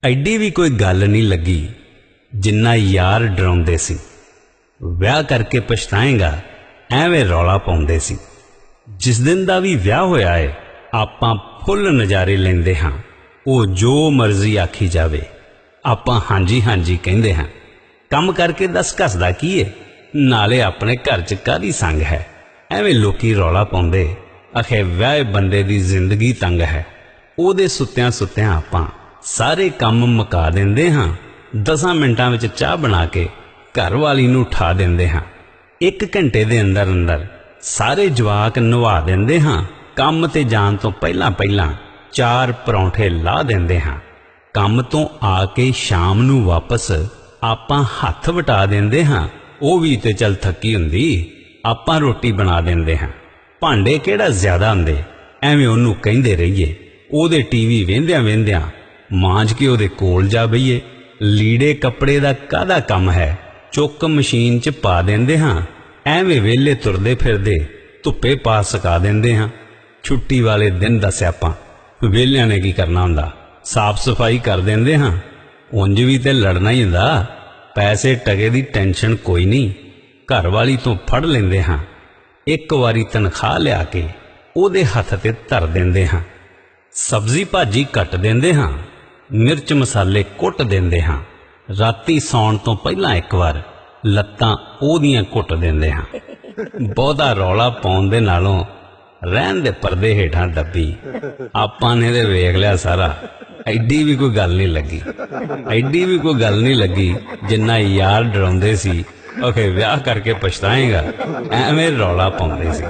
ਐਡੀ ਵੀ कोई गल नहीं लगी जिन्ना यार डराउंदे सी। विआह करके पछताएगा एवें रौला पाउंदे सी। जिस दिन दा भी विआह होया है आपां फुल नज़ारे लैंदे हां। वो जो मर्जी आखी जावे आपां हांजी हांजी कहिंदे हां। कम करके दस घसदा की है, नाले अपने घर च कादी संग है। एवें लोकी रौला पाउंदे आखे विआहे बंदे दी जिंदगी तंग है। ओदे सुत्तियां सुत्तियां आपां सारे काम मुका देंदे हां। 10 मिंटां विच चाह बना के घर वाली नूं उठा देंदे हां। 1 घंटे दे अंदर अंदर सारे जवाक नवा देंदे हां। काम ते जाण तो पहलां पहलां 4 परौंठे ला देंदे हां। काम तो आके शाम नूं वापस आपां हत्थ वटा देंदे हां। ਉਹ भी ते चल थकी हुंदी आपां रोटी बना देंदे हां। भांडे किहड़ा ज्यादा हुंदे एवें ओनू कहिंदे रहिए। ओहदे टीवी वेंदियां वेंदियां मांज के ओहदे कोल जा बईए। लीड़े कपड़े दा कादा काम है, चुक मशीन च पा देंदे हां। एवें वेले तुरदे फिरदे धुप्पे पा सका देंदे हां। छुट्टी वाले दिन दा स्यापा वेलियां ने की करना हुंदा, साफ सफाई कर देंदे हां। उंज भी ते लड़ना ही हुंदा, पैसे टके दी टेंशन कोई नहीं, घर वाली तो फड़ लेंदे हां। एक वारी तनख्वाह लिया के ओदे हथ ते धर देंदे हां। सब्जी भाजी कट देंदे हां, मिर्च मसाले कुट देंदे हां। राती सौण तो पहला एक बार लत्तां ओदियां कुट देंदे हां। बहुता रौला पाउण दे नालों रहन दे पर्दे हेठां दब्बी आपां ने ते वेख लिया सारा। एडी भी कोई गल नहीं लगी, एडी भी कोई गल नहीं लगी जिन्ना यार डराउंदे सी। ओके विआह करके पछताएगा एवें रौला पाउंदे सी।